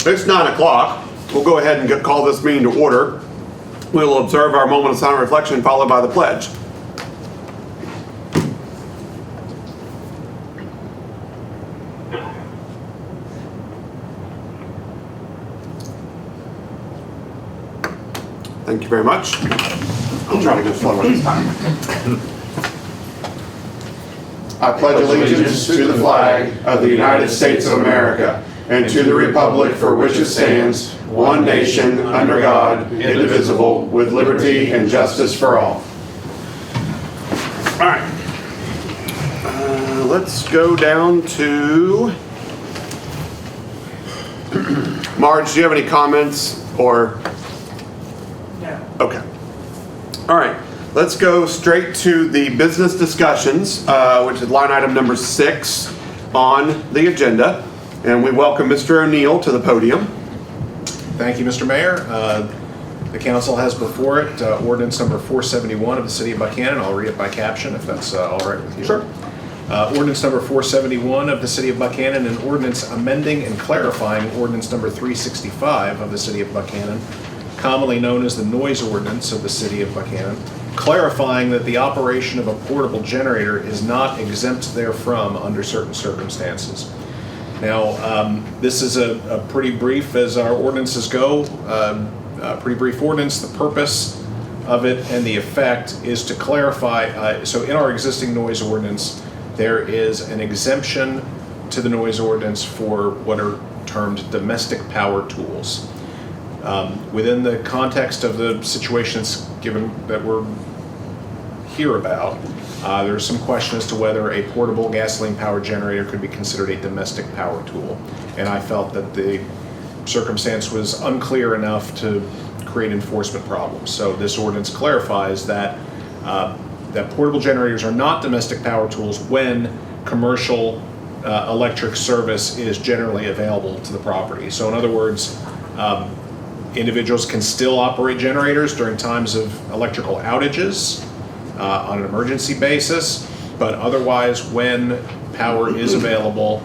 It's 9 o'clock. We'll go ahead and call this meeting to order. We will observe our moment of silent reflection followed by the pledge. Thank you very much. I'll try to go slower this time. I pledge allegiance to the flag of the United States of America and to the republic for which it stands, one nation, under God, indivisible, with liberty and justice for all. All right. Let's go down to... Marge, do you have any comments or... No. Okay. All right. Let's go straight to the business discussions, which is line item number 6 on the agenda. And we welcome Mr. O'Neill to the podium. Thank you, Mr. Mayor. The council has before it ordinance number 471 of the City of Buckhannon. I'll read it by caption if that's all right with you. Sure. Ordinance number 471 of the City of Buckhannon, and ordinance amending and clarifying ordinance number 365 of the City of Buckhannon, commonly known as the noise ordinance of the City of Buckhannon, clarifying that the operation of a portable generator is not exempt therefrom under certain circumstances. Now, this is a pretty brief, as our ordinances go, a pretty brief ordinance. The purpose of it and the effect is to clarify, so in our existing noise ordinance, there is an exemption to the noise ordinance for what are termed domestic power tools. Within the context of the situations given that we're here about, there's some question as to whether a portable gasoline powered generator could be considered a domestic power tool. And I felt that the circumstance was unclear enough to create enforcement problems. So this ordinance clarifies that that portable generators are not domestic power tools when commercial electric service is generally available to the property. So in other words, individuals can still operate generators during times of electrical outages on an emergency basis, but otherwise when power is available,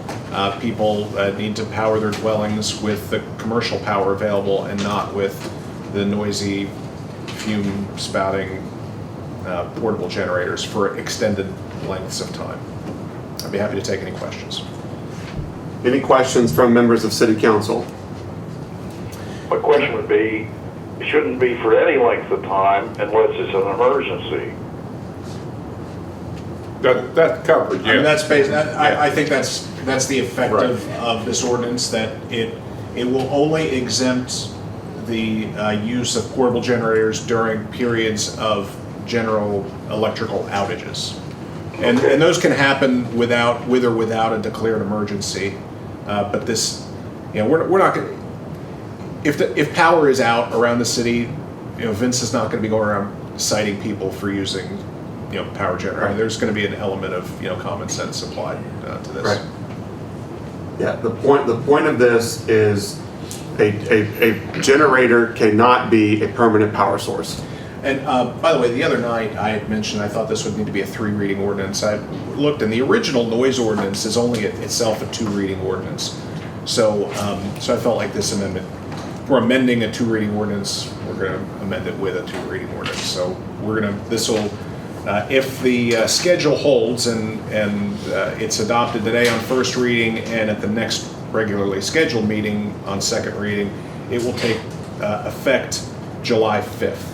people need to power their dwellings with the commercial power available and not with the noisy fume spouting portable generators for extended lengths of time. I'd be happy to take any questions. Any questions from members of City Council? My question would be, it shouldn't be for any length of time unless it's an emergency. That's covered, yeah. I mean, that's based, I think that's the effect Right. of this ordinance, that it will only exempt the use of portable generators during periods of general electrical outages. And those can happen with or without a declared emergency. But this, we're not going to, if power is out around the city, Vince is not going to be going around citing people for using, power generator. Right. There's going to be an element of, common sense applied to this. Right. Yeah, the point of this is a generator cannot be a permanent power source. And by the way, the other night I had mentioned I thought this would need to be a 3-reading ordinance. I looked, and the original noise ordinance is only itself a 2-reading ordinance. So I felt like this amendment, we're amending a 2-reading ordinance, we're going to amend it with a 2-reading ordinance. So this will, if the schedule holds and it's adopted today on first reading and at the next regularly scheduled meeting on second reading, it will take effect July 5th.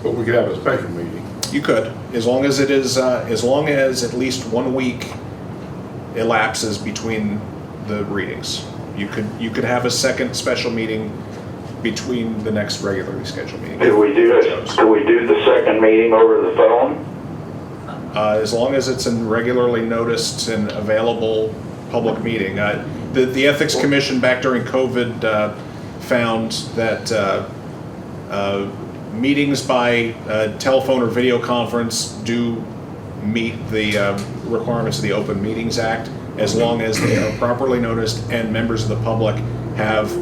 But we could have a special meeting. You could, as long as at least 1 week elapses between the readings. You could have a second special meeting between the next regularly scheduled meeting. Do we do the second meeting over the phone? As long as it's a regularly noticed and available public meeting. The Ethics Commission back during COVID found that meetings by telephone or video conference do meet the requirements of the Open Meetings Act, as long as they are properly noticed and members of the public have,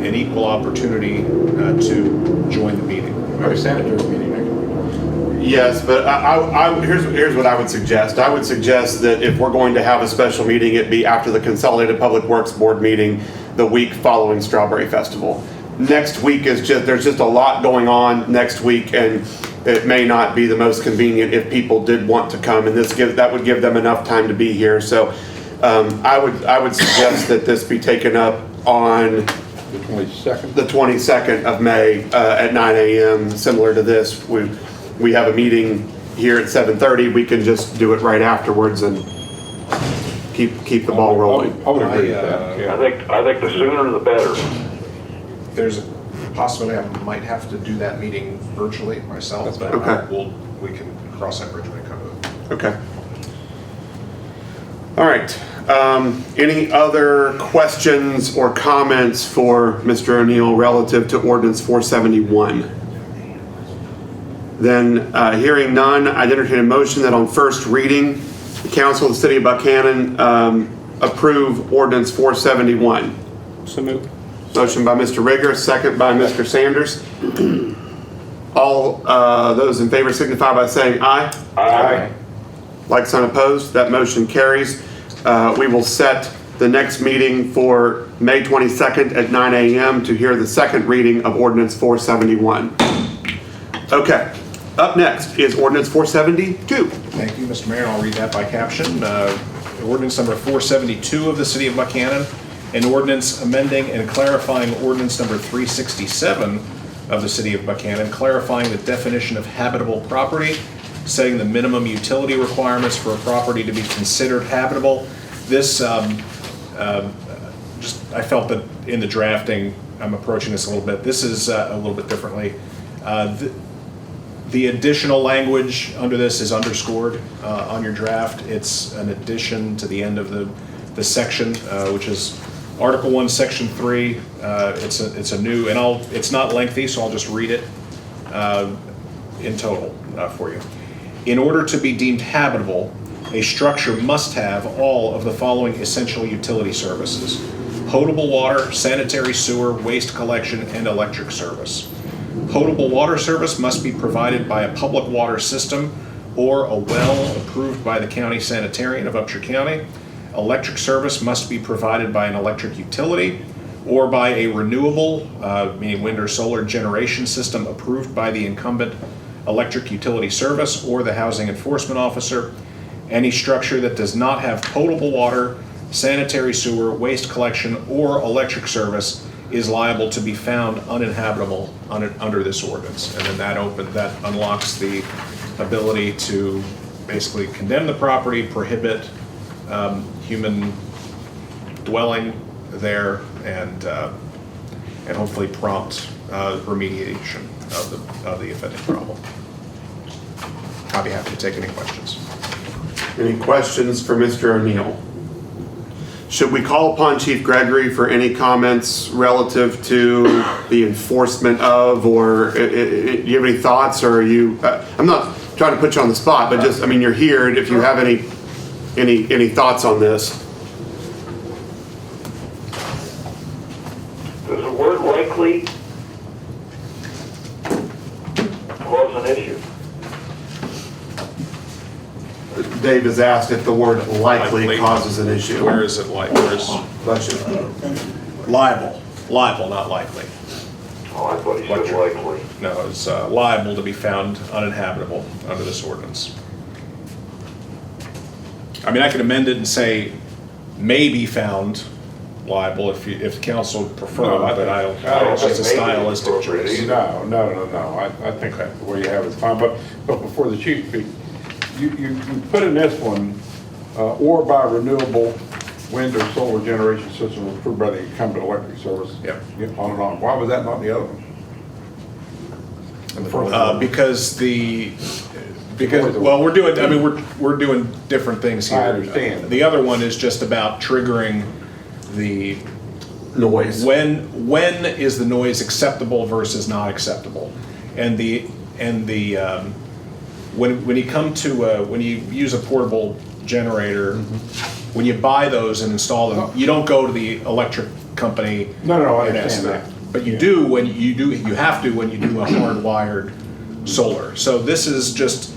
an equal opportunity to join the meeting. Our sanitary meeting next week. Yes, but here's what I would suggest. I would suggest that if we're going to have a special meeting, it be after the Consolidated Public Works Board meeting, the week following Strawberry Festival. Next week there's just a lot going on next week, and it may not be the most convenient if people did want to come, and that would give them enough time to be here. So I would suggest that this be taken up on The 22nd? the 22nd of May at 9 a.m. Similar to this, we have a meeting here at 7:30. We can just do it right afterwards and keep the ball rolling. I would agree with that, I yeah. think the sooner the better. There's a possibility I might have to do that meeting virtually myself, but Okay. we can cross that bridge when it comes to it. Okay. All right. Any other questions or comments for Mr. O'Neill relative to Ordinance 471? Then, hearing none, I'd entertain a motion that on first reading, the Council of the City of Buckhannon approve Ordinance 471. So moved. Motion by Mr. Rigger, second by Mr. Sanders. All those in favor signify by saying aye. Aye. Like sign opposed, that motion carries. We will set the next meeting for May 22nd at 9 a.m. to hear the second reading of Ordinance 471. Okay, up next is Ordinance 472. Thank you, Mr. Mayor. I'll read that by caption. Ordinance number 472 of the City of Buckhannon, an ordinance amending and clarifying ordinance number 367 of the City of Buckhannon, clarifying the definition of habitable property, setting the minimum utility requirements for a property to be considered habitable. This, I felt that in the drafting, I'm approaching this a little bit. This is a little bit differently. The additional language under this is underscored on your draft. It's an addition to the end of the section, which is Article 1, Section 3. It's a new, and it's not lengthy, so I'll just read it in total for you. In order to be deemed habitable, a structure must have all of the following essential utility services: potable water, sanitary sewer, waste collection, and electric service. Potable water service must be provided by a public water system or a well approved by the county sanitarian of Upshur County. Electric service must be provided by an electric utility or by a renewable, meaning wind or solar generation system approved by the incumbent electric utility service or the housing enforcement officer. Any structure that does not have potable water, sanitary sewer, waste collection, or electric service is liable to be found uninhabitable under this ordinance. And then that unlocks the ability to basically condemn the property, prohibit human dwelling there, and hopefully prompt remediation of the offending problem. I'll be happy to take any questions. Any questions for Mr. O'Neill? Should we call upon Chief Gregory for any comments relative to the enforcement of, or do you have any thoughts, or are you, I'm not trying to put you on the spot, but just, I mean, you're here, and if you have any thoughts on this. Does the word likely cause an issue? Dave has asked if the word likely causes an issue. Where is it Bless you. liable, not likely. Oh, I thought he said likely. No, it's liable to be found uninhabitable under this ordinance. I mean, I could amend it and say may be found liable if council would prefer, No, but I I don't, don't it's just a think maybe is stylistic appropriate choice. either. No. I think the way you have it's fine, but before the chief speaks, you put in this one, or by renewable wind or solar generation system approved by the incumbent electric service. Yep. On and on. Why was that not in the other one? Because well, we're doing different things here. I understand. The other one is just about triggering the Noise. when is the noise acceptable versus not acceptable, and when you use a portable generator, when you buy those and install them, you don't go to the electric company. No, I and understand ask that. But you do when you have to when you do a hardwired solar. So this is just,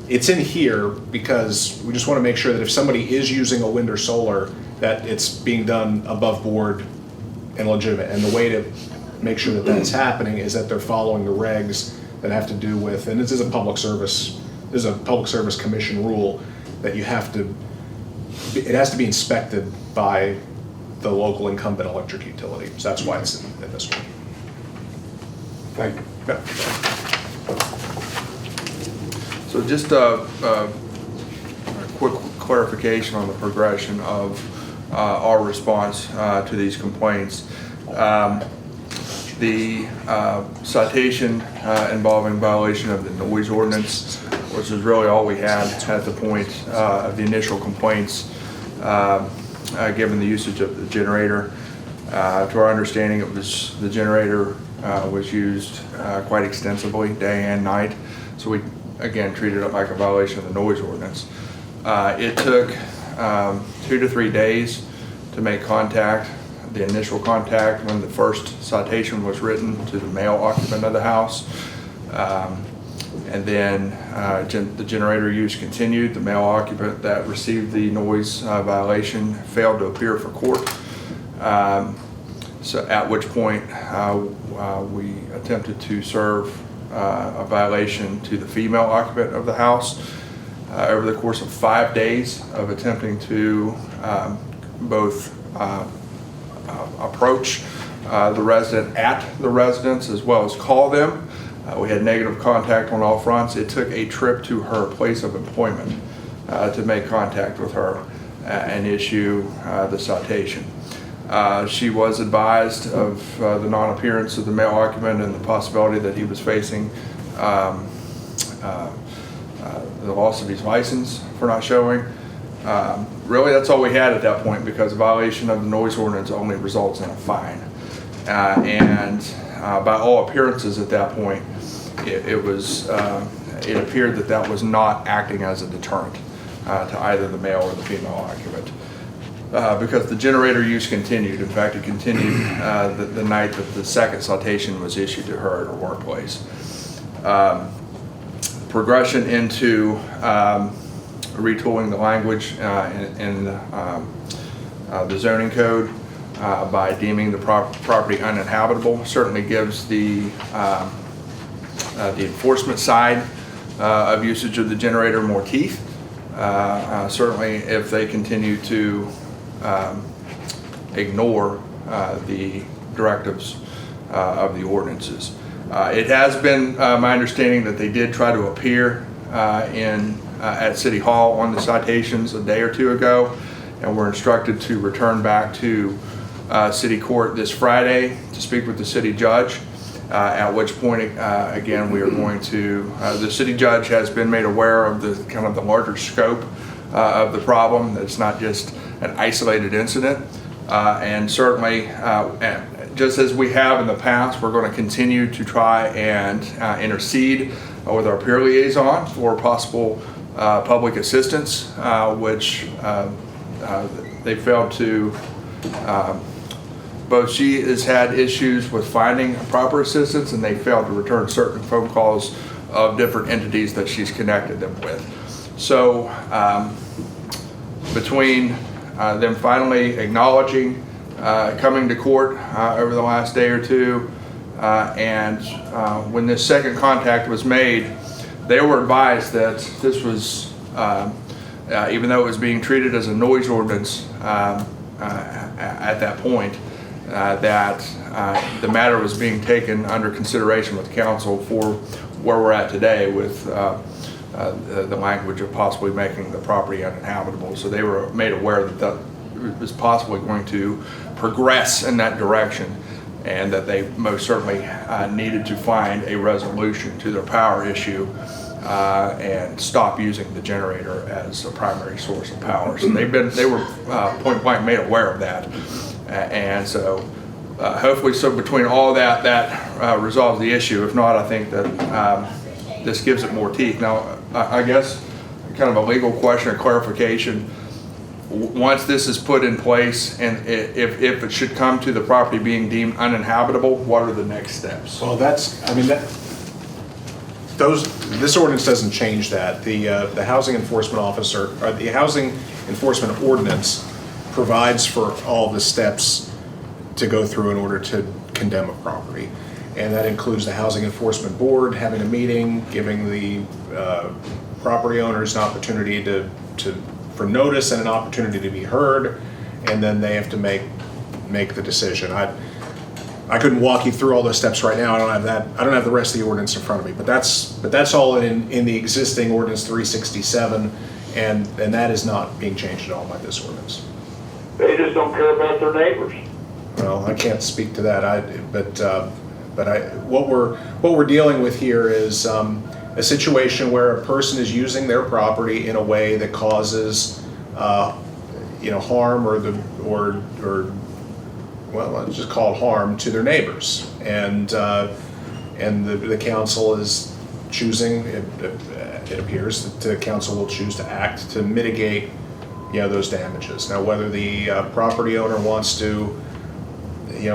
it's in here because we just want to make sure that if somebody is using a wind or solar, that it's being done above board and legitimate. And the way to make sure that that's happening is that they're following the regs that have to do with, and this is a public service commission rule, that you have to, it has to be inspected by the local incumbent electric utility. So that's why it's in this one. Thank you. Yeah. So just a quick clarification on the progression of our response to these complaints. The citation involving violation of the noise ordinance, which is really all we had at the point of the initial complaints, given the usage of the generator. To our understanding, it was the generator was used quite extensively, day and night. So we again treated it like a violation of the noise ordinance. It took 2 to 3 days to make contact, the initial contact when the first citation was written to the male occupant of the house. And then the generator use continued. The male occupant that received the noise violation failed to appear for court. So at which point we attempted to serve a violation to the female occupant of the house. Over the course of 5 days of attempting to both approach the resident at the residence as well as call them. We had negative contact on all fronts. It took a trip to her place of employment to make contact with her and issue the citation. She was advised of the non-appearance of the male occupant and the possibility that he was facing the loss of his license for not showing. Really, that's all we had at that point, because a violation of the noise ordinance only results in a fine. And by all appearances at that point, it appeared that that was not acting as a deterrent to either the male or the female occupant. Because the generator use continued. In fact, it continued the night that the second citation was issued to her at her workplace. Progression into retooling the language in the zoning code by deeming the property uninhabitable certainly gives the enforcement side of usage of the generator more teeth. Certainly if they continue to ignore the directives of the ordinances. It has been my understanding that they did try to appear at City Hall on the citations a day or two ago, and were instructed to return back to City Court this Friday to speak with the city judge, at which point again we are going to, the city judge has been made aware of the kind of the larger scope of the problem. It's not just an isolated incident, and certainly just as we have in the past, we're going to continue to try and intercede with our peer liaison for possible public assistance, which they failed to, both she has had issues with finding proper assistance, and they failed to return certain phone calls of different entities that she's connected them with. So between them finally acknowledging coming to court over the last day or two, and when this second contact was made, they were advised that this was, even though it was being treated as a noise ordinance at that point, that the matter was being taken under consideration with council for where we're at today with the language of possibly making the property uninhabitable. So they were made aware that that was possibly going to progress in that direction, and that they most certainly needed to find a resolution to their power issue and stop using the generator as a primary source of power. So they were point blank made aware of that, and so hopefully, so between all that resolves the issue. If not, I think that this gives it more teeth. Now, I guess kind of a legal question or clarification. Once this is put in place, and if it should come to the property being deemed uninhabitable, what are the next steps? Well, that's, I mean, this ordinance doesn't change that. The housing enforcement officer, or the housing enforcement ordinance provides for all the steps to go through in order to condemn a property. And that includes the housing enforcement board having a meeting, giving the property owners an opportunity for notice and an opportunity to be heard, and then they have to make the decision. I couldn't walk you through all those steps right now. I don't have the rest of the ordinance in front of me, but that's all in the existing ordinance 367, and that is not being changed at all by this ordinance. They just don't care about their neighbors. Well, I can't speak to that. What we're dealing with here is a situation where a person is using their property in a way that causes harm well, let's just call it harm to their neighbors, and the council is choosing. It appears that the council will choose to act to mitigate those damages. Now, whether the property owner wants to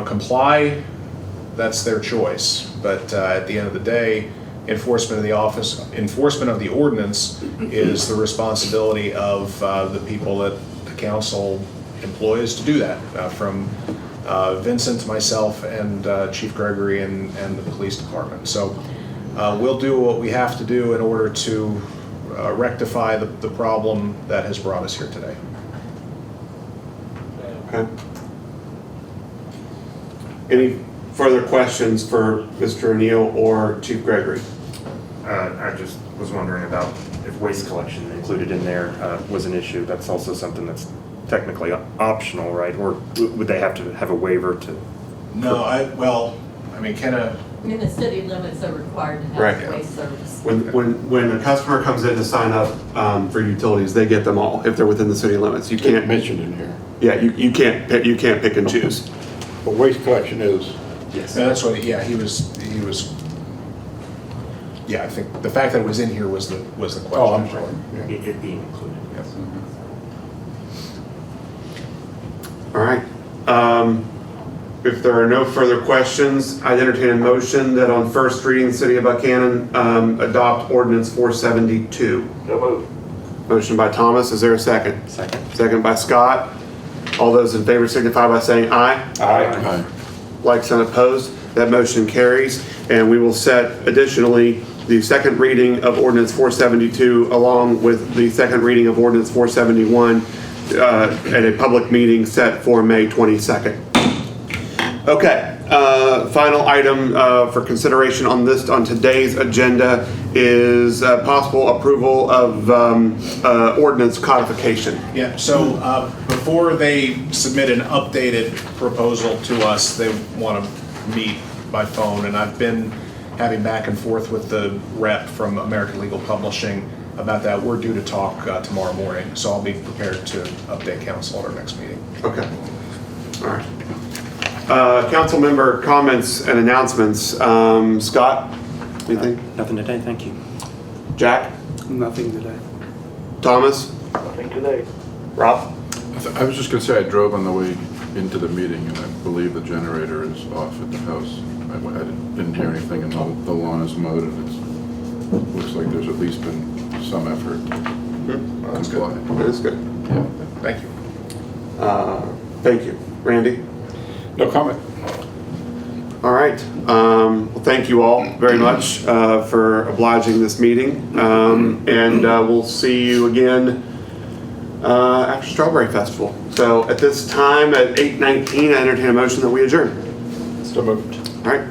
comply, that's their choice. But at the end of the day, enforcement of the ordinance is the responsibility of the people that the council employs to do that, from Vincent, myself, and Chief Gregory and the police department. So we'll do what we have to do in order to rectify the problem that has brought us here today. Okay. Any further questions for Mr. O'Neill or Chief Gregory? I just was wondering about if waste collection included in there was an issue. That's also something that's technically optional, right? Or would they have to have a waiver to? No, In the city limits are required to have Right. waste service. When a customer comes in to sign up for utilities, they get them all if they're within the city limits. You It's can't. mentioned in here, Yeah, you can't pick and choose. but waste collection is, Yes. and that's what, he was, I think the fact that it was in here was the question. oh, I'm sorry. Yeah. It being included. Yes. All right. If there are no further questions, I'd entertain a motion that on first reading, the City of Buckhannon adopt ordinance 472. So move. Motion by Thomas, is there a second? Second. Second by Scott. All those in favor signify by saying aye. Aye. Like, sign opposed, that motion carries. And we will set additionally the second reading of ordinance 472 along with the second reading of ordinance 471 at a public meeting set for May 22nd. Okay, final item for consideration on today's agenda is possible approval of ordinance codification. Yeah, so before they submit an updated proposal to us, they want to meet by phone, and I've been having back and forth with the rep from American Legal Publishing about that. We're due to talk tomorrow morning, so I'll be prepared to update council at our next meeting. Okay, all right. Council member comments and announcements. Scott, anything? Nothing today, thank you. Jack? Nothing today. Thomas? Nothing today. Rob? I was just gonna say, I drove on the way into the meeting, and I believe the generator is off at the house. I didn't hear anything, and the lawn is mowed, and it looks like there's at least been some effort to That's good. comply. That is good. Yeah. Thank you. Thank you. Randy? No comment. All right. Well, thank you all very much for obliging this meeting. And we'll see you again after Strawberry Festival. So at this time, at 8:19, I entertain a motion that we adjourn. So moved. All right.